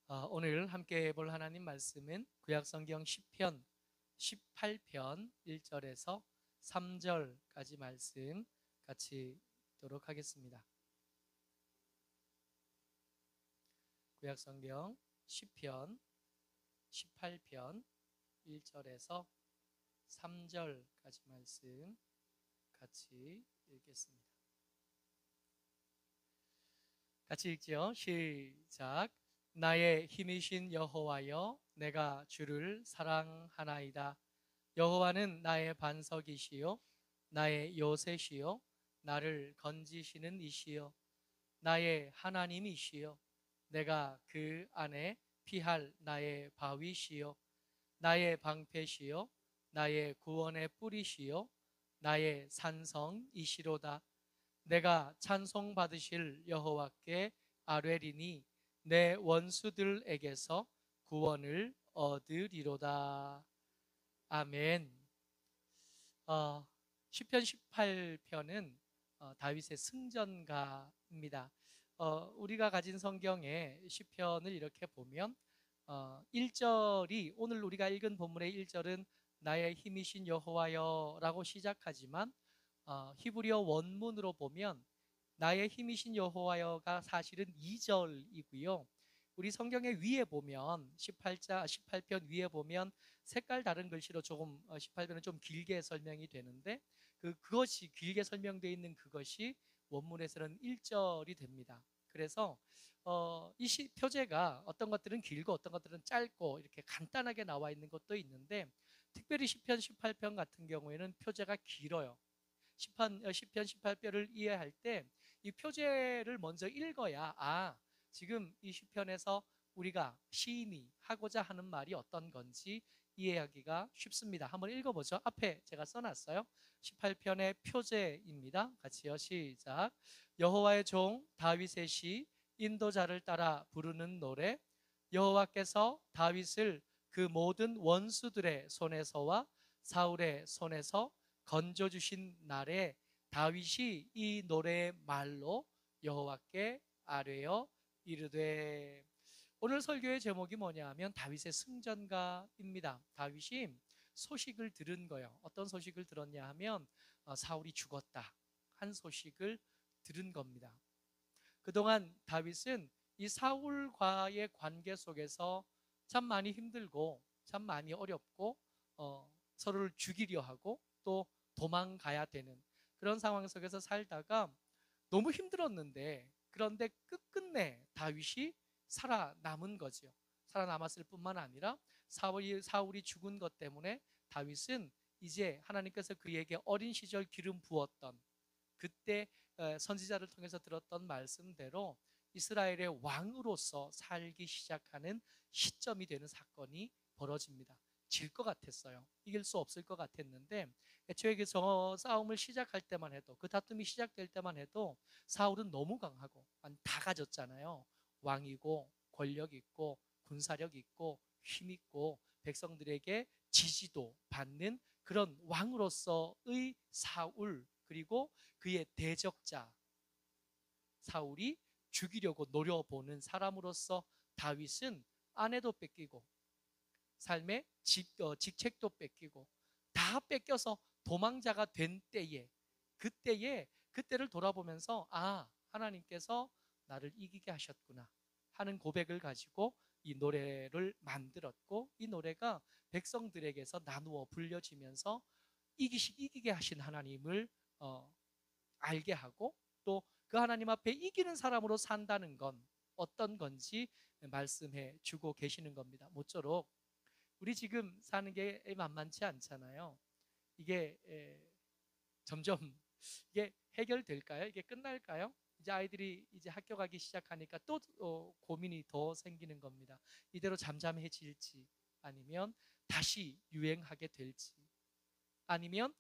오늘 함께 볼 하나님 말씀은 구약성경 시편 18편 1절에서 3절까지 말씀 같이 읽도록 하겠습니다. 구약성경 시편 18편 1절에서 3절까지 말씀 같이 읽겠습니다. 같이 읽죠. 시작. 나의 힘이신 여호와여, 내가 주를 사랑하나이다. 여호와는 나의 반석이시요 나의 요새시요 나를 건지시는 이시요 나의 하나님이시요 내가 그 안에 피할 나의 바위시요 나의 방패시요 나의 구원의 뿌리시요 나의 산성이시로다. 내가 찬송받으실 여호와께 아뢰리니 내 원수들에게서 구원을 얻으리로다. 아멘. 시편 18편은 다윗의 승전가입니다. 우리가 가진 성경의 시편을 이렇게 보면 1절이 오늘 우리가 읽은 본문의 1절은 나의 힘이신 여호와여 라고 시작하지만 히브리어 원문으로 보면 나의 힘이신 여호와여가 사실은 2절이고요. 우리 성경의 위에 보면 18편 위에 보면 색깔 다른 글씨로 조금 18편은 좀 길게 설명이 되는데 그것이 길게 설명되어 있는 그것이 원문에서는 1절이 됩니다. 그래서 이 표제가 어떤 것들은 길고 어떤 것들은 짧고 이렇게 간단하게 나와 있는 것도 있는데 특별히 시편 18편 같은 경우에는 표제가 길어요. 시편 18편을 이해할 때 이 표제를 먼저 읽어야 지금 이 시편에서 우리가 시인이 하고자 하는 말이 어떤 건지 이해하기가 쉽습니다. 한번 읽어보죠. 앞에 제가 써놨어요. 18편의 표제입니다. 같이요. 시작. 여호와의 종 다윗의 시, 인도자를 따라 부르는 노래. 여호와께서 다윗을 그 모든 원수들의 손에서와 사울의 손에서 건져주신 날에 다윗이 이 노래의 말로 여호와께 아뢰어 이르되. 오늘 설교의 제목이 뭐냐 하면 다윗의 승전가입니다. 다윗이 소식을 들은 거예요. 어떤 소식을 들었냐 하면 사울이 죽었다 한 소식을 들은 겁니다. 그동안 다윗은 이 사울과의 관계 속에서 참 많이 힘들고 참 많이 어렵고 서로를 죽이려 하고 또 도망가야 되는 그런 상황 속에서 살다가 너무 힘들었는데 그런데 끝끝내 다윗이 살아남은 거죠. 살아남았을 뿐만 아니라 사울이 죽은 것 때문에 다윗은 이제 하나님께서 그에게 어린 시절 기름 부었던 그때 선지자를 통해서 들었던 말씀대로 이스라엘의 왕으로서 살기 시작하는 시점이 되는 사건이 벌어집니다. 질 것 같았어요. 이길 수 없을 것 같았는데 애초에 그 싸움을 시작할 때만 해도 그 다툼이 시작될 때만 해도 사울은 너무 강하고 다 가졌잖아요. 왕이고 권력 있고 군사력 있고 힘 있고 백성들에게 지지도 받는 그런 왕으로서의 사울, 그리고 그의 대적자 사울이 죽이려고 노려보는 사람으로서 다윗은 아내도 뺏기고 삶의 직책도 뺏기고 다 뺏겨서 도망자가 된 때에 그때를 돌아보면서 하나님께서 나를 이기게 하셨구나 하는 고백을 가지고 이 노래를 만들었고, 이 노래가 백성들에게서 나누어 불려지면서 이기게 하신 하나님을 알게 하고 또 그 하나님 앞에 이기는 사람으로 산다는 건 어떤 건지 말씀해 주고 계시는 겁니다. 모쪼록 우리 지금 사는 게 만만치 않잖아요. 이게 점점 이게 해결될까요? 이게 끝날까요? 이제 아이들이 이제 학교 가기 시작하니까 또 고민이 더 생기는 겁니다. 이대로 잠잠해질지 아니면 다시 유행하게 될지 아니면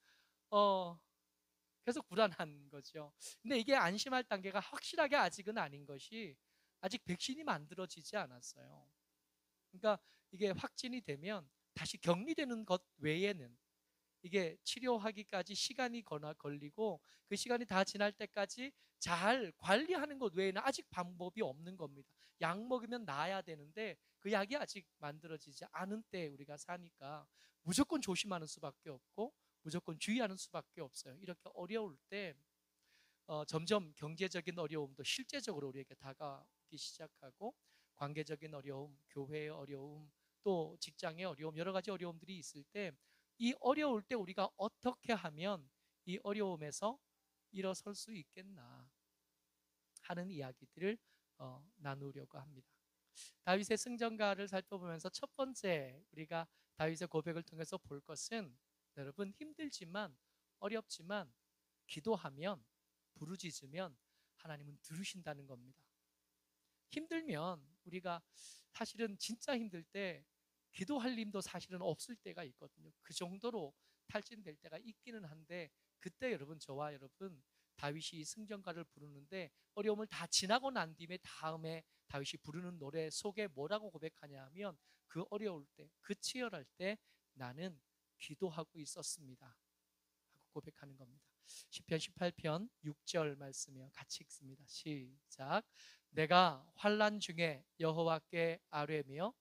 계속 불안한 거죠. 근데 이게 안심할 단계가 확실하게 아직은 아닌 것이 아직 백신이 만들어지지 않았어요. 그러니까 이게 확진이 되면 다시 격리되는 것 외에는 이게 치료하기까지 시간이 걸리고 그 시간이 다 지날 때까지 잘 관리하는 것 외에는 아직 방법이 없는 겁니다. 약 먹으면 나아야 되는데 그 약이 아직 만들어지지 않은 때 우리가 사니까 무조건 조심하는 수밖에 없고 무조건 주의하는 수밖에 없어요. 이렇게 어려울 때 점점 경제적인 어려움도 실제적으로 우리에게 다가오기 시작하고 관계적인 어려움, 교회의 어려움, 또 직장의 어려움, 여러 가지 어려움들이 있을 때 이 어려울 때 우리가 어떻게 하면 이 어려움에서 일어설 수 있겠나 하는 이야기들을 나누려고 합니다. 다윗의 승전가를 살펴보면서 첫 번째 우리가 다윗의 고백을 통해서 볼 것은 여러분 힘들지만 어렵지만 기도하면 부르짖으면 하나님은 들으신다는 겁니다. 힘들면 우리가 사실은 진짜 힘들 때 기도할 힘도 사실은 없을 때가 있거든요. 그 정도로 탈진될 때가 있기는 한데 그때 여러분 저와 여러분 다윗이 승전가를 부르는데 어려움을 다 지나고 난 뒤에 다음에 다윗이 부르는 노래 속에 뭐라고 고백하냐 하면 그 어려울 때, 그 치열할 때 나는 기도하고 있었습니다 하고 고백하는 겁니다. 시편 18편 6절 말씀이요. 같이 읽습니다. 시작. 내가 환난 중에 여호와께 아뢰며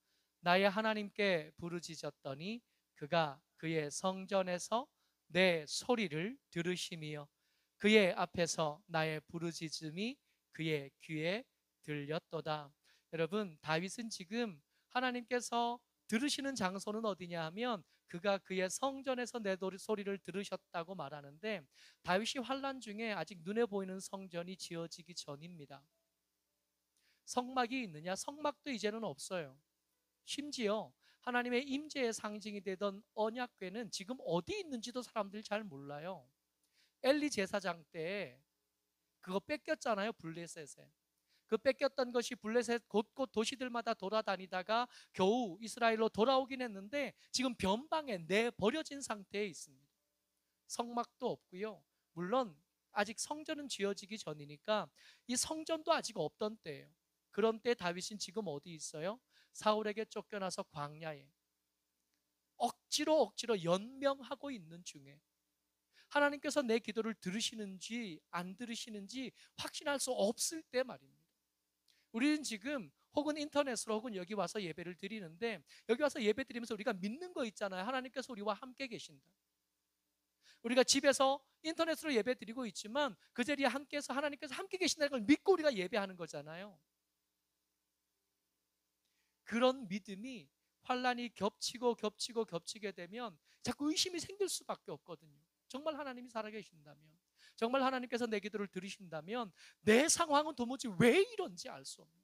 나의 하나님께 부르짖었더니 그가 그의 성전에서 내 소리를 들으심이요 그의 앞에서 나의 부르짖음이 그의 귀에 들렸도다. 여러분 다윗은 지금 하나님께서 들으시는 장소는 어디냐 하면 그가 그의 성전에서 내 소리를 들으셨다고 말하는데 다윗이 환난 중에 아직 눈에 보이는 성전이 지어지기 전입니다. 성막이 있느냐? 성막도 이제는 없어요. 심지어 하나님의 임재의 상징이 되던 언약궤는 지금 어디 있는지도 사람들이 잘 몰라요. 엘리 제사장 때 그거 뺏겼잖아요. 블레셋에. 그 뺏겼던 것이 블레셋 곳곳 도시들마다 돌아다니다가 겨우 이스라엘로 돌아오긴 했는데 지금 변방에 내버려진 상태에 있습니다. 성막도 없고요. 물론 아직 성전은 지어지기 전이니까 이 성전도 아직 없던 때예요. 그런 때 다윗은 지금 어디 있어요? 사울에게 쫓겨나서 광야에 억지로 연명하고 있는 중에 하나님께서 내 기도를 들으시는지 안 들으시는지 확신할 수 없을 때 말입니다. 우리는 지금 혹은 인터넷으로 혹은 여기 와서 예배를 드리는데 여기 와서 예배 드리면서 우리가 믿는 거 있잖아요. 하나님께서 우리와 함께 계신다. 우리가 집에서 인터넷으로 예배 드리고 있지만 그 자리에 함께해서 하나님께서 함께 계신다는 걸 믿고 우리가 예배하는 거잖아요. 그런 믿음이 환난이 겹치게 되면 자꾸 의심이 생길 수밖에 없거든요. 정말 하나님이 살아계신다면, 정말 하나님께서 내 기도를 들으신다면 내 상황은 도무지 왜 이런지 알 수 없는,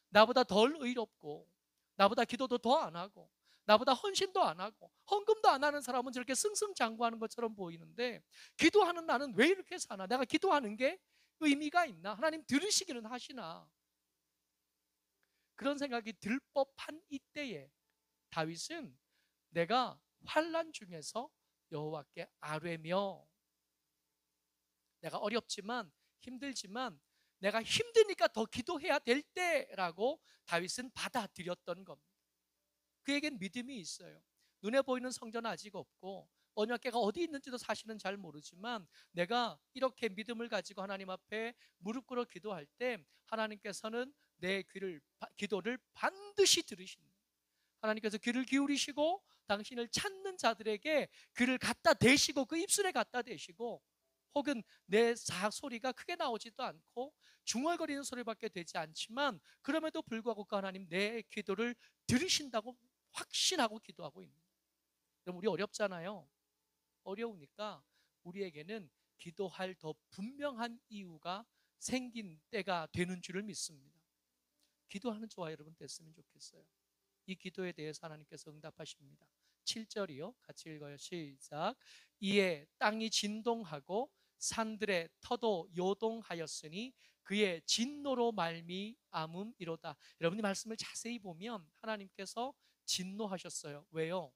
나보다 덜 의롭고 나보다 기도도 더 안 하고 나보다 헌신도 안 하고 헌금도 안 하는 사람은 저렇게 승승장구하는 것처럼 보이는데 기도하는 나는 왜 이렇게 사나? 내가 기도하는 게 의미가 있나? 하나님 들으시기는 하시나? 그런 생각이 들 법한 이때에 다윗은 내가 환난 중에서 여호와께 아뢰며, 내가 어렵지만 힘들지만 내가 힘드니까 더 기도해야 될 때라고 다윗은 받아들였던 겁니다. 그에겐 믿음이 있어요. 눈에 보이는 성전은 아직 없고 언약궤가 어디 있는지도 사실은 잘 모르지만 내가 이렇게 믿음을 가지고 하나님 앞에 무릎 꿇어 기도할 때 하나님께서는 내 기도를 반드시 들으신다. 하나님께서 귀를 기울이시고 당신을 찾는 자들에게 귀를 갖다 대시고 그 입술에 갖다 대시고 혹은 내 소리가 크게 나오지도 않고 중얼거리는 소리밖에 되지 않지만 그럼에도 불구하고 그 하나님 내 기도를 들으신다고 확신하고 기도하고 있는 거예요. 그럼 우리 어렵잖아요. 어려우니까 우리에게는 기도할 더 분명한 이유가 생긴 때가 되는 줄을 믿습니다. 기도하는 저와 여러분 됐으면 좋겠어요. 이 기도에 대해서 하나님께서 응답하십니다. 7절이요. 같이 읽어요. 시작. 이에 땅이 진동하고 산들의 터도 요동하였으니 그의 진노로 말미암음이로다. 여러분이 말씀을 자세히 보면 하나님께서 진노하셨어요. 왜요?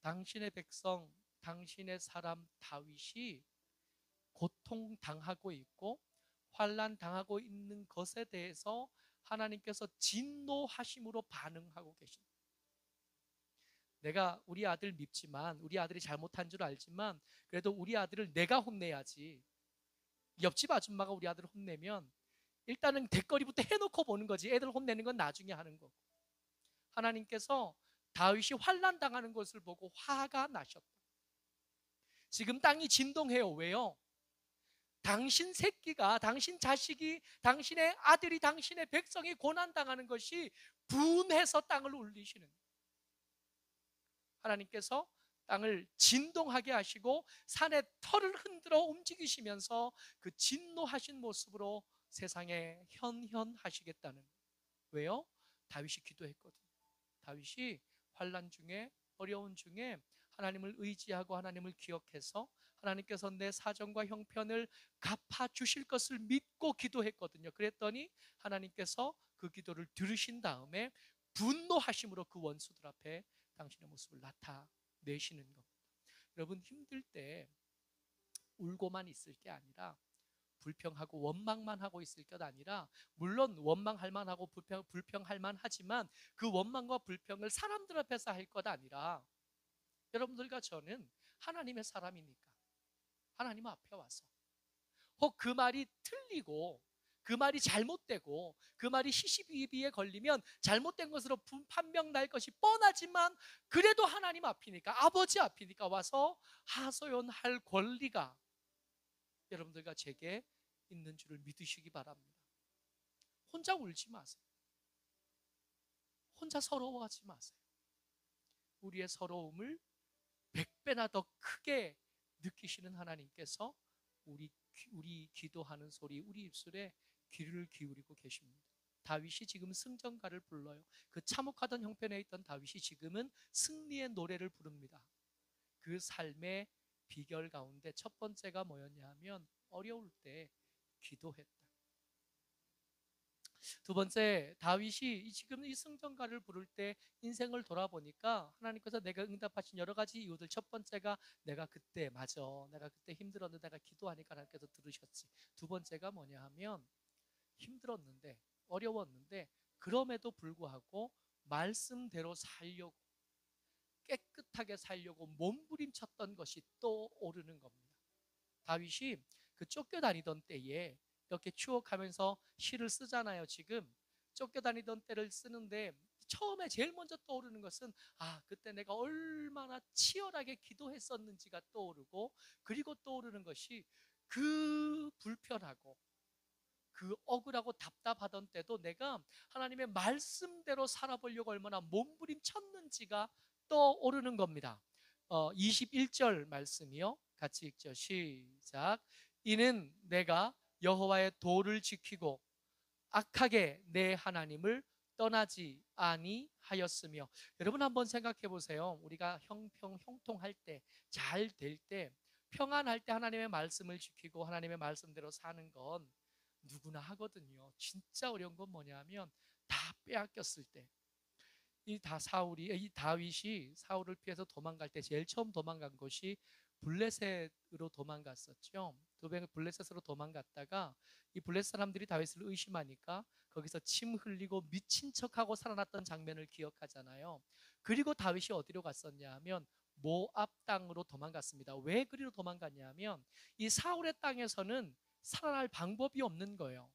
당신의 백성, 당신의 사람 다윗이 고통당하고 있고 환난 당하고 있는 것에 대해서 하나님께서 진노하심으로 반응하고 계십니다. 내가 우리 아들 밉지만, 우리 아들이 잘못한 줄 알지만 그래도 우리 아들을 내가 혼내야지. 옆집 아줌마가 우리 아들을 혼내면 일단은 대거리부터 해놓고 보는 거지. 애들 혼내는 건 나중에 하는 거고. 하나님께서 다윗이 환난 당하는 것을 보고 화가 나셨다. 지금 땅이 진동해요. 왜요? 당신 새끼가, 당신 자식이, 당신의 아들이, 당신의 백성이 고난당하는 것이 분해서 땅을 울리시는 거예요. 하나님께서 땅을 진동하게 하시고 산의 털을 흔들어 움직이시면서 그 진노하신 모습으로 세상에 현현하시겠다는 거예요. 왜요? 다윗이 기도했거든요. 다윗이 환난 중에, 어려운 중에 하나님을 의지하고 하나님을 기억해서 하나님께서 내 사정과 형편을 갚아주실 것을 믿고 기도했거든요. 그랬더니 하나님께서 그 기도를 들으신 다음에 분노하심으로 그 원수들 앞에 당신의 모습을 나타내시는 겁니다. 여러분, 힘들 때 울고만 있을 게 아니라, 불평하고 원망만 하고 있을 것 아니라, 물론 원망할 만하고 불평할 만하지만 그 원망과 불평을 사람들 앞에서 할 것 아니라 여러분들과 저는 하나님의 사람이니까 하나님 앞에 와서 혹 그 말이 틀리고 그 말이 잘못되고 그 말이 시시비비에 걸리면 잘못된 것으로 판명 날 것이 뻔하지만 그래도 하나님 앞이니까, 아버지 앞이니까 와서 하소연할 권리가 여러분들과 제게 있는 줄을 믿으시기 바랍니다. 혼자 울지 마세요. 혼자 서러워하지 마세요. 우리의 서러움을 100배나 더 크게 느끼시는 하나님께서 우리 기도하는 소리, 우리 입술에 귀를 기울이고 계십니다. 다윗이 지금 승전가를 불러요. 그 참혹하던 형편에 있던 다윗이 지금은 승리의 노래를 부릅니다. 그 삶의 비결 가운데 첫 번째가 뭐였냐 하면 어려울 때 기도했다. 두 번째, 다윗이 지금 이 승전가를 부를 때 인생을 돌아보니까 하나님께서 내가 응답하신 여러 가지 이유들, 첫 번째가 내가 그때 내가 그때 힘들었는데 내가 기도하니까 하나님께서 들으셨지. 두 번째가 뭐냐 하면 힘들었는데, 어려웠는데 그럼에도 불구하고 말씀대로 살려고, 깨끗하게 살려고 몸부림쳤던 것이 또 오르는 겁니다. 다윗이 그 쫓겨다니던 때에 이렇게 추억하면서 시를 쓰잖아요. 지금 쫓겨다니던 때를 쓰는데 처음에 제일 먼저 떠오르는 것은 그때 내가 얼마나 치열하게 기도했었는지가 떠오르고, 그리고 떠오르는 것이 그 불편하고 그 억울하고 답답하던 때도 내가 하나님의 말씀대로 살아보려고 얼마나 몸부림쳤는지가 떠오르는 겁니다. 21절 말씀이요. 같이 읽죠. 시작. 이는 내가 여호와의 도를 지키고 악하게 내 하나님을 떠나지 아니하였으며. 여러분 한번 생각해 보세요. 우리가 형통할 때, 잘 될 때, 평안할 때 하나님의 말씀을 지키고 하나님의 말씀대로 사는 건 누구나 하거든요. 진짜 어려운 건 뭐냐면 다 빼앗겼을 때, 이 다윗이 사울을 피해서 도망갈 때 제일 처음 도망간 곳이 블레셋으로 도망갔었죠. 블레셋으로 도망갔다가 이 블레셋 사람들이 다윗을 의심하니까 거기서 침 흘리고 미친 척하고 살아났던 장면을 기억하잖아요. 그리고 다윗이 어디로 갔었냐 하면 모압 땅으로 도망갔습니다. 왜 그리로 도망갔냐 하면 이 사울의 땅에서는 살아날 방법이 없는 거예요.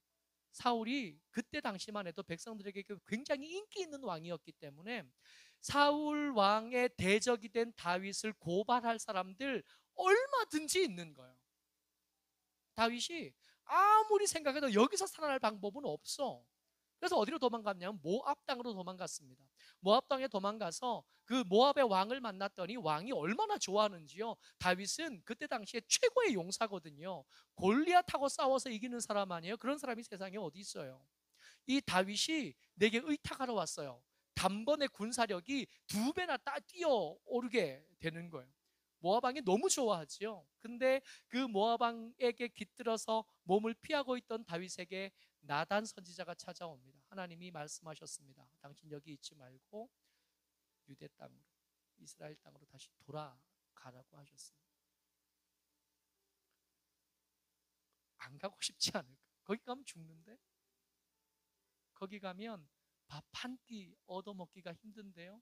사울이 그때 당시만 해도 백성들에게 굉장히 인기 있는 왕이었기 때문에 사울 왕의 대적이 된 다윗을 고발할 사람들 얼마든지 있는 거예요. 다윗이 아무리 생각해도 여기서 살아날 방법은 없어. 그래서 어디로 도망갔냐면 모압 땅으로 도망갔습니다. 모압 땅에 도망가서 그 모압의 왕을 만났더니 왕이 얼마나 좋아하는지요. 다윗은 그때 당시에 최고의 용사거든요. 골리앗하고 싸워서 이기는 사람 아니에요? 그런 사람이 세상에 어디 있어요? 이 다윗이 내게 의탁하러 왔어요. 단번에 군사력이 2배나 뛰어오르게 되는 거예요. 모압왕이 너무 좋아하지요. 근데 그 모압왕에게 깃들어서 몸을 피하고 있던 다윗에게 나단 선지자가 찾아옵니다. 하나님이 말씀하셨습니다. 당신 여기 있지 말고 유대 땅으로, 이스라엘 땅으로 다시 돌아가라고 하셨습니다. 안 가고 싶지 않을까? 거기 가면 죽는데? 거기 가면 밥 한 끼 얻어먹기가 힘든데요.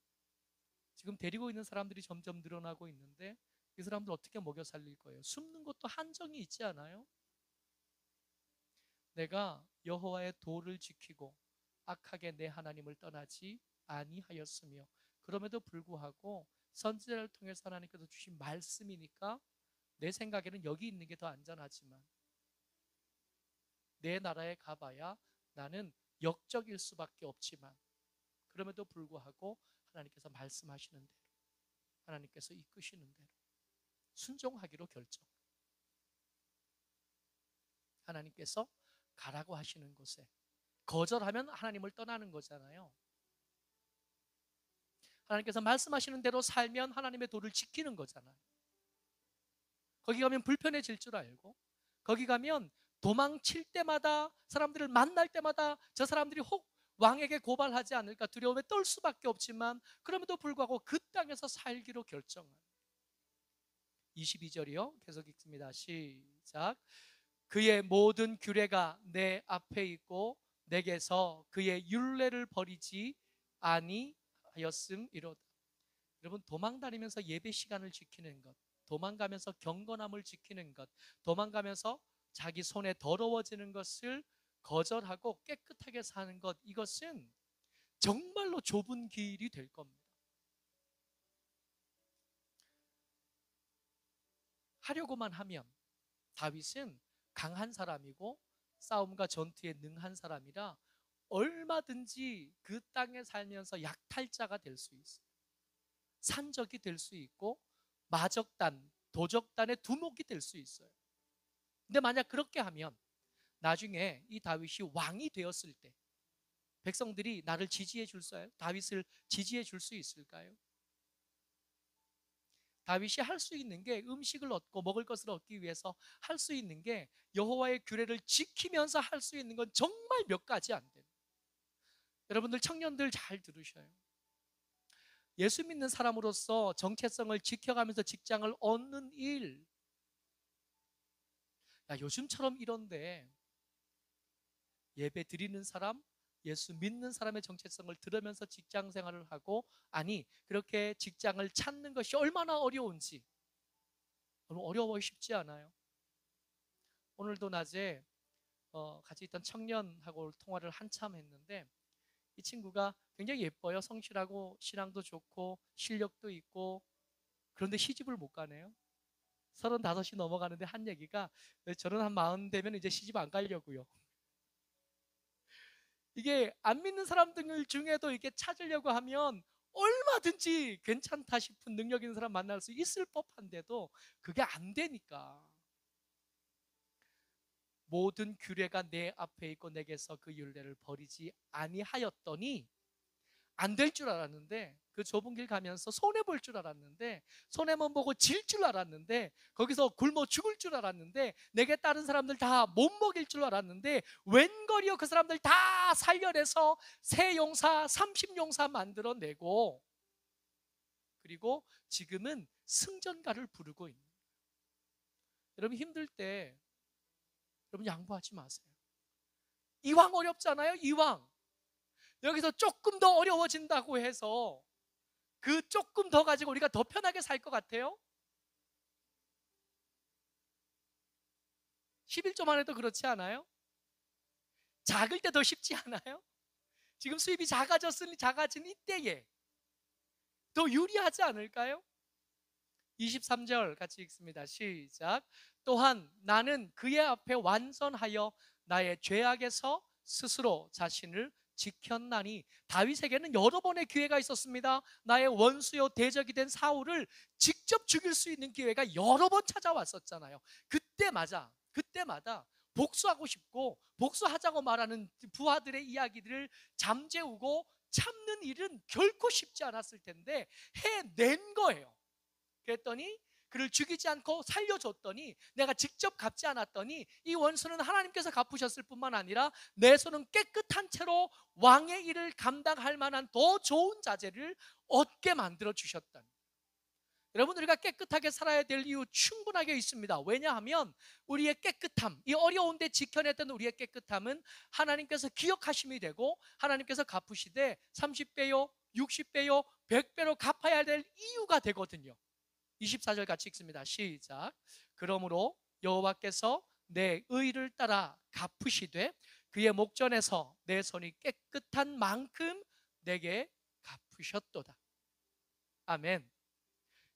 지금 데리고 있는 사람들이 점점 늘어나고 있는데 이 사람들 어떻게 먹여 살릴 거예요? 숨는 것도 한정이 있지 않아요? 내가 여호와의 도를 지키고 악하게 내 하나님을 떠나지 아니하였으며, 그럼에도 불구하고 선지자를 통해서 하나님께서 주신 말씀이니까 내 생각에는 여기 있는 게 더 안전하지만 내 나라에 가봐야 나는 역적일 수밖에 없지만, 그럼에도 불구하고 하나님께서 말씀하시는 대로, 하나님께서 이끄시는 대로 순종하기로 결정. 하나님께서 가라고 하시는 곳에 거절하면 하나님을 떠나는 거잖아요. 하나님께서 말씀하시는 대로 살면 하나님의 도를 지키는 거잖아요. 거기 가면 불편해질 줄 알고, 거기 가면 도망칠 때마다, 사람들을 만날 때마다 저 사람들이 혹 왕에게 고발하지 않을까 두려움에 떨 수밖에 없지만, 그럼에도 불구하고 그 땅에서 살기로 결정한 22절이요. 계속 읽습니다. 시작. 그의 모든 규례가 내 앞에 있고 내게서 그의 율례를 버리지 아니하였음이로다. 여러분, 도망다니면서 예배 시간을 지키는 것, 도망가면서 경건함을 지키는 것, 도망가면서 자기 손에 더러워지는 것을 거절하고 깨끗하게 사는 것, 이것은 정말로 좁은 길이 될 겁니다. 하려고만 하면, 다윗은 강한 사람이고 싸움과 전투에 능한 사람이라 얼마든지 그 땅에 살면서 약탈자가 될 수 있어요. 산적이 될 수 있고 마적단, 도적단의 두목이 될 수 있어요. 근데 만약 그렇게 하면 나중에 이 다윗이 왕이 되었을 때 백성들이 나를 지지해 줄 수, 다윗을 지지해 줄 수 있을까요? 다윗이 할 수 있는 게, 음식을 얻고 먹을 것을 얻기 위해서 할 수 있는 게, 여호와의 규례를 지키면서 할 수 있는 건 정말 몇 가지 안 돼요. 여러분들 청년들 잘 들으셔요. 예수 믿는 사람으로서 정체성을 지켜가면서 직장을 얻는 일, 야, 요즘처럼 이런데 예배 드리는 사람, 예수 믿는 사람의 정체성을 들으면서 직장 생활을 하고, 아니 그렇게 직장을 찾는 것이 얼마나 어려운지, 어려워 쉽지 않아요. 오늘도 낮에 같이 있던 청년하고 통화를 한참 했는데, 이 친구가 굉장히 예뻐요. 성실하고 신앙도 좋고 실력도 있고, 그런데 시집을 못 가네요. 35이 넘어가는데 한 얘기가, 저는 한 40 되면 이제 시집 안 가려고요. 이게 안 믿는 사람들 중에도 이렇게 찾으려고 하면 얼마든지 괜찮다 싶은 능력 있는 사람 만날 수 있을 법한데도 그게 안 되니까. 모든 규례가 내 앞에 있고 내게서 그 율례를 버리지 아니하였더니, 안 될 줄 알았는데, 그 좁은 길 가면서 손해볼 줄 알았는데, 손해만 보고 질 줄 알았는데, 거기서 굶어 죽을 줄 알았는데, 내게 따른 사람들 다 못 먹일 줄 알았는데, 웬걸이요 그 사람들 다 살려내서 새 용사 30용사 만들어내고, 그리고 지금은 승전가를 부르고 있는. 여러분 힘들 때 여러분 양보하지 마세요. 이왕 어렵잖아요. 이왕 여기서 조금 더 어려워진다고 해서 그 조금 더 가지고 우리가 더 편하게 살 것 같아요? 11조만 해도 그렇지 않아요? 작을 때 더 쉽지 않아요? 지금 수입이 작아진 이때에 더 유리하지 않을까요? 23절 같이 읽습니다. 시작. 또한 나는 그의 앞에 완전하여 나의 죄악에서 스스로 자신을 지켰나니. 다윗에게는 여러 번의 기회가 있었습니다. 나의 원수요 대적이 된 사울을 직접 죽일 수 있는 기회가 여러 번 찾아왔었잖아요. 그때마다 복수하고 싶고 복수하자고 말하는 부하들의 이야기들을 잠재우고 참는 일은 결코 쉽지 않았을 텐데 해낸 거예요. 그랬더니 그를 죽이지 않고 살려줬더니, 내가 직접 갚지 않았더니 이 원수는 하나님께서 갚으셨을 뿐만 아니라 내 손은 깨끗한 채로 왕의 일을 감당할 만한 더 좋은 자재를 얻게 만들어 주셨다. 여러분, 우리가 깨끗하게 살아야 될 이유 충분하게 있습니다. 왜냐하면 우리의 깨끗함, 이 어려운데 지켜냈던 우리의 깨끗함은 하나님께서 기억하심이 되고, 하나님께서 갚으시되 30배요 60배요 100배로 갚아야 될 이유가 되거든요. 24절 같이 읽습니다. 시작. 그러므로 여호와께서 내 의를 따라 갚으시되 그의 목전에서 내 손이 깨끗한 만큼 내게 갚으셨도다. 아멘.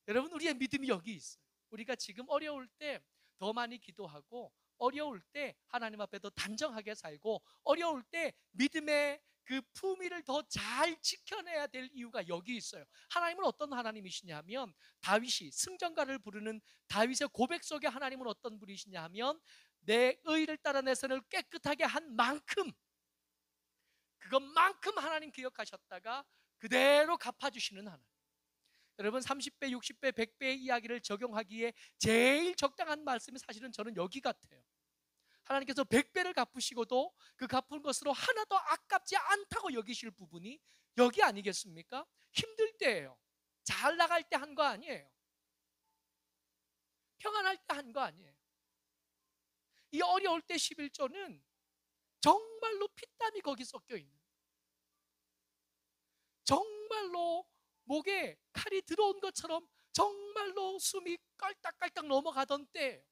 여러분, 우리의 믿음이 여기 있어요. 우리가 지금 어려울 때 더 많이 기도하고, 어려울 때 하나님 앞에 더 단정하게 살고, 어려울 때 믿음의 그 품위를 더 잘 지켜내야 될 이유가 여기 있어요. 하나님은 어떤 하나님이시냐 하면, 다윗이 승전가를 부르는 다윗의 고백 속에 하나님은 어떤 분이시냐 하면, 내 의를 따라 내 손을 깨끗하게 한 만큼, 그것만큼 하나님 기억하셨다가 그대로 갚아주시는 하나님. 여러분, 30배, 60배, 100배의 이야기를 적용하기에 제일 적당한 말씀이 사실은 저는 여기 같아요. 하나님께서 100배를 갚으시고도 그 갚은 것으로 하나도 아깝지 않다고 여기실 부분이 여기 아니겠습니까? 힘들 때예요. 잘 나갈 때 한 거 아니에요. 평안할 때 한 거 아니에요. 이 어려울 때 11조는 정말로 피땀이 거기 섞여 있는, 정말로 목에 칼이 들어온 것처럼 정말로 숨이 깔딱깔딱 넘어가던 때예요.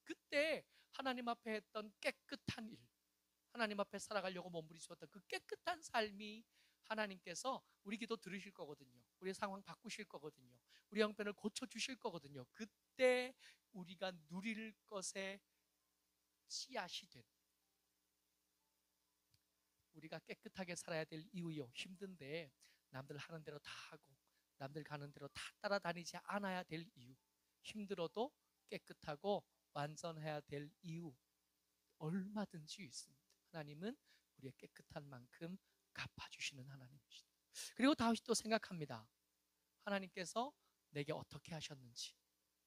그때 하나님 앞에 했던 깨끗한 일, 하나님 앞에 살아가려고 몸부림쳤던 그 깨끗한 삶이 하나님께서 우리 기도 들으실 거거든요. 우리의 상황 바꾸실 거거든요. 우리 형편을 고쳐주실 거거든요. 그때 우리가 누릴 것의 씨앗이 된, 우리가 깨끗하게 살아야 될 이유요, 힘든데 남들 하는 대로 다 하고 남들 가는 대로 다 따라다니지 않아야 될 이유, 힘들어도 깨끗하고 완전해야 될 이유 얼마든지 있습니다. 하나님은 우리의 깨끗한 만큼 갚아주시는 하나님이시다. 그리고 다윗이 또 생각합니다. 하나님께서 내게 어떻게 하셨는지,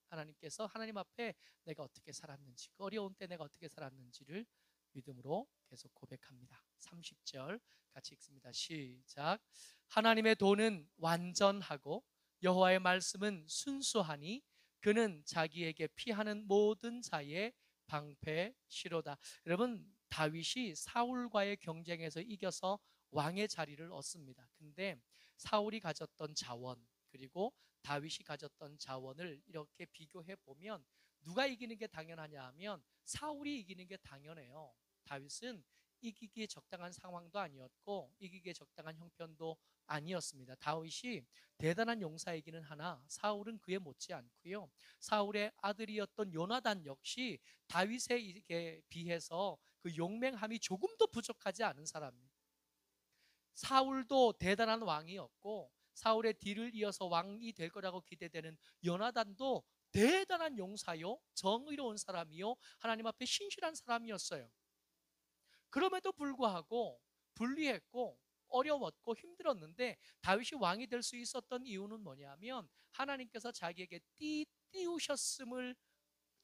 하나님께서 하나님 앞에 내가 어떻게 살았는지, 그 어려운 때 내가 어떻게 살았는지를 믿음으로 계속 고백합니다. 30절 같이 읽습니다. 시작. 하나님의 도는 완전하고 여호와의 말씀은 순수하니 그는 자기에게 피하는 모든 자의 방패시로다. 여러분, 다윗이 사울과의 경쟁에서 이겨서 왕의 자리를 얻습니다. 근데 사울이 가졌던 자원, 그리고 다윗이 가졌던 자원을 이렇게 비교해 보면 누가 이기는 게 당연하냐 하면 사울이 이기는 게 당연해요. 다윗은 이기기에 적당한 상황도 아니었고 이기기에 적당한 형편도 아니었습니다. 다윗이 대단한 용사이기는 하나 사울은 그에 못지않고요. 사울의 아들이었던 요나단 역시 다윗에 비해서 그 용맹함이 조금도 부족하지 않은 사람입니다. 사울도 대단한 왕이었고 사울의 뒤를 이어서 왕이 될 거라고 기대되는 요나단도 대단한 용사요, 정의로운 사람이요, 하나님 앞에 신실한 사람이었어요. 그럼에도 불구하고 불리했고 어려웠고 힘들었는데 다윗이 왕이 될 수 있었던 이유는 뭐냐면 하나님께서 자기에게 띄우셨음을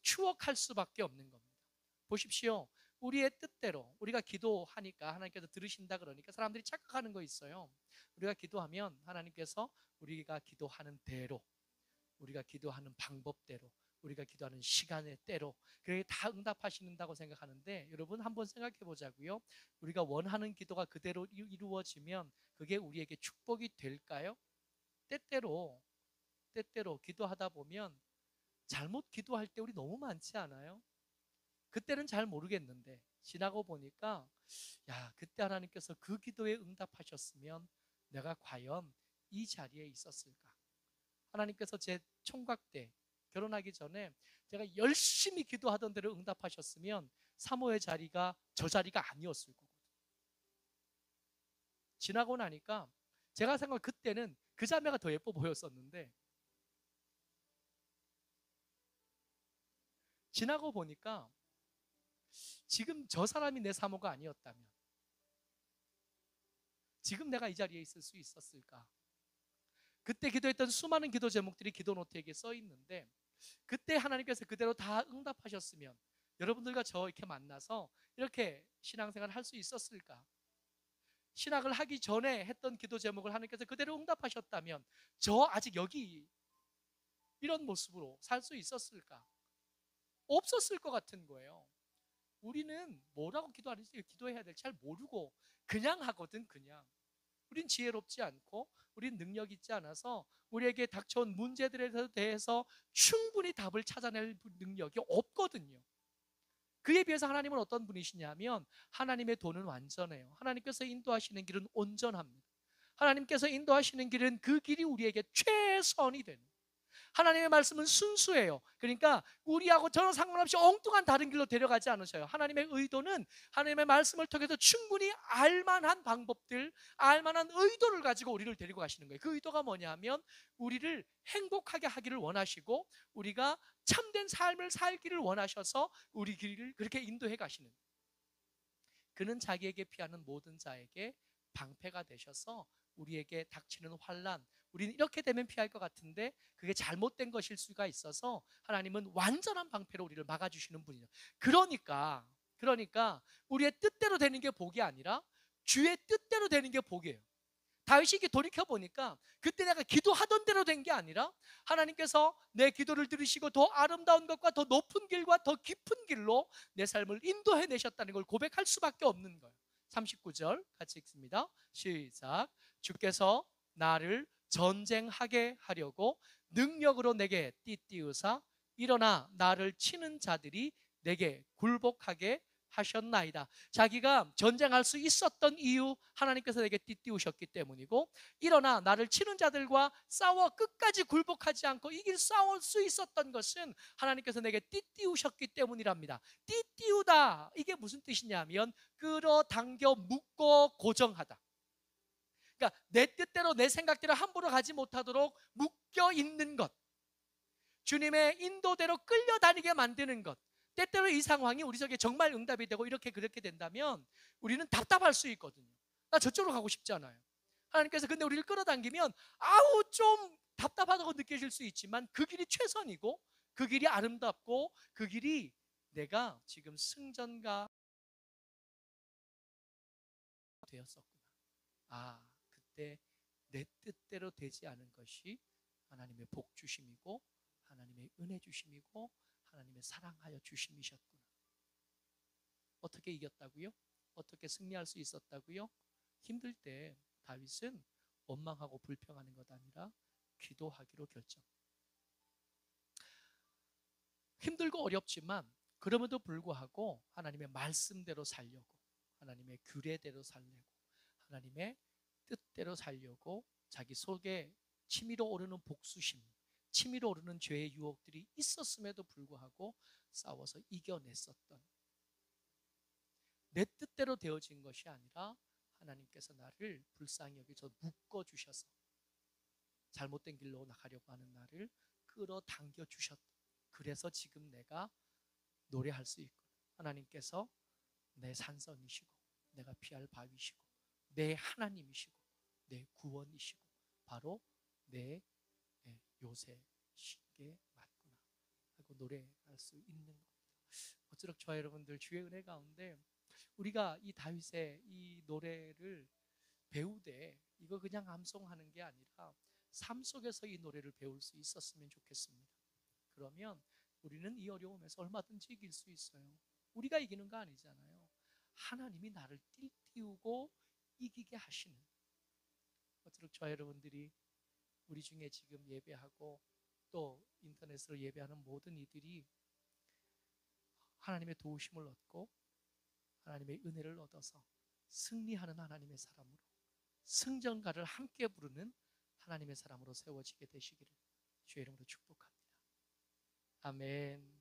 추억할 수밖에 없는 겁니다. 보십시오. 우리의 뜻대로 우리가 기도하니까 하나님께서 들으신다 그러니까 사람들이 착각하는 거 있어요. 우리가 기도하면 하나님께서 우리가 기도하는 대로, 우리가 기도하는 방법대로, 우리가 기도하는 시간의 때로 그게 다 응답하신다고 생각하는데, 여러분 한번 생각해 보자고요. 우리가 원하는 기도가 그대로 이루어지면 그게 우리에게 축복이 될까요? 때때로 기도하다 보면 잘못 기도할 때 우리 너무 많지 않아요? 그때는 잘 모르겠는데 지나고 보니까 야, 그때 하나님께서 그 기도에 응답하셨으면 내가 과연 이 자리에 있었을까? 하나님께서 제 총각 때 결혼하기 전에 제가 열심히 기도하던 대로 응답하셨으면 사모의 자리가 저 자리가 아니었을 거거든요. 지나고 나니까 제가 생각 그때는 그 자매가 더 예뻐 보였었는데 지나고 보니까 지금 저 사람이 내 사모가 아니었다면 지금 내가 이 자리에 있을 수 있었을까? 그때 기도했던 수많은 기도 제목들이 기도 노트에 써 있는데 그때 하나님께서 그대로 다 응답하셨으면 여러분들과 저 이렇게 만나서 이렇게 신앙생활을 할 수 있었을까? 신학을 하기 전에 했던 기도 제목을 하나님께서 그대로 응답하셨다면 저 아직 여기 이런 모습으로 살 수 있었을까? 없었을 것 같은 거예요. 우리는 뭐라고 기도하는지 기도해야 될지 잘 모르고 그냥 하거든. 그냥 우린 지혜롭지 않고 우린 능력 있지 않아서 우리에게 닥쳐온 문제들에 대해서 충분히 답을 찾아낼 능력이 없거든요. 그에 비해서 하나님은 어떤 분이시냐면 하나님의 도는 완전해요. 하나님께서 인도하시는 길은 온전합니다. 하나님께서 인도하시는 길은 그 길이 우리에게 최선이 되는, 하나님의 말씀은 순수해요. 그러니까 우리하고 전혀 상관없이 엉뚱한 다른 길로 데려가지 않으셔요. 하나님의 의도는 하나님의 말씀을 통해서 충분히 알만한 방법들, 알만한 의도를 가지고 우리를 데리고 가시는 거예요. 그 의도가 뭐냐면 우리를 행복하게 하기를 원하시고 우리가 참된 삶을 살기를 원하셔서 우리 길을 그렇게 인도해 가시는, 그는 자기에게 피하는 모든 자에게 방패가 되셔서 우리에게 닥치는 환난, 우리는 이렇게 되면 피할 것 같은데 그게 잘못된 것일 수가 있어서 하나님은 완전한 방패로 우리를 막아주시는 분이에요. 그러니까 우리의 뜻대로 되는 게 복이 아니라 주의 뜻대로 되는 게 복이에요. 다윗이 돌이켜보니까 그때 내가 기도하던 대로 된 게 아니라 하나님께서 내 기도를 들으시고 더 아름다운 것과 더 높은 길과 더 깊은 길로 내 삶을 인도해 내셨다는 걸 고백할 수밖에 없는 거예요. 39절 같이 읽습니다. 시작. 주께서 나를 전쟁하게 하려고 능력으로 내게 띠띠우사 일어나 나를 치는 자들이 내게 굴복하게 하셨나이다. 자기가 전쟁할 수 있었던 이유, 하나님께서 내게 띠띠우셨기 때문이고, 일어나 나를 치는 자들과 싸워 끝까지 굴복하지 않고 이길 싸울 수 있었던 것은 하나님께서 내게 띠띠우셨기 때문이랍니다. 띠띠우다, 이게 무슨 뜻이냐면 끌어당겨 묶고 고정하다. 그러니까 내 뜻대로 내 생각대로 함부로 가지 못하도록 묶여 있는 것, 주님의 인도대로 끌려다니게 만드는 것. 때때로 이 상황이 우리 속에 정말 응답이 되고 이렇게 그렇게 된다면 우리는 답답할 수 있거든요. 나 저쪽으로 가고 싶지 않아요. 하나님께서 근데 우리를 끌어당기면 아우 좀 답답하다고 느껴질 수 있지만 그 길이 최선이고 그 길이 아름답고 그 길이 내가 지금 승전가 되었었구나. 아, 그때 내 뜻대로 되지 않은 것이 하나님의 복 주심이고 하나님의 은혜 주심이고 하나님의 사랑하여 주심이셨구나. 어떻게 이겼다고요? 어떻게 승리할 수 있었다고요? 힘들 때 다윗은 원망하고 불평하는 것 아니라 기도하기로 결정. 힘들고 어렵지만 그럼에도 불구하고 하나님의 말씀대로 살려고, 하나님의 규례대로 살려고, 하나님의 뜻대로 살려고 자기 속에 치밀어 오르는 복수심, 치밀어 오르는 죄의 유혹들이 있었음에도 불구하고 싸워서 이겨냈었던, 내 뜻대로 되어진 것이 아니라 하나님께서 나를 불쌍히 여기서 묶어주셔서 잘못된 길로 나가려고 하는 나를 끌어당겨 주셨다. 그래서 지금 내가 노래할 수 있고, 하나님께서 내 산성이시고 내가 피할 바위시고 내 하나님이시고 내 구원이시고 바로 내 요새신 게 맞구나 하고 노래할 수 있는 겁니다. 어쩌록 저와 여러분들 주의 은혜 가운데 우리가 이 다윗의 이 노래를 배우되 이거 그냥 암송하는 게 아니라 삶 속에서 이 노래를 배울 수 있었으면 좋겠습니다. 그러면 우리는 이 어려움에서 얼마든지 이길 수 있어요. 우리가 이기는 거 아니잖아요. 하나님이 나를 띠띠우고 이기게 하시는, 어쩌록 저와 여러분들이 우리 중에 지금 예배하고 또 인터넷으로 예배하는 모든 이들이 하나님의 도우심을 얻고 하나님의 은혜를 얻어서 승리하는 하나님의 사람으로, 승전가를 함께 부르는 하나님의 사람으로 세워지게 되시기를 주의 이름으로 축복합니다. 아멘.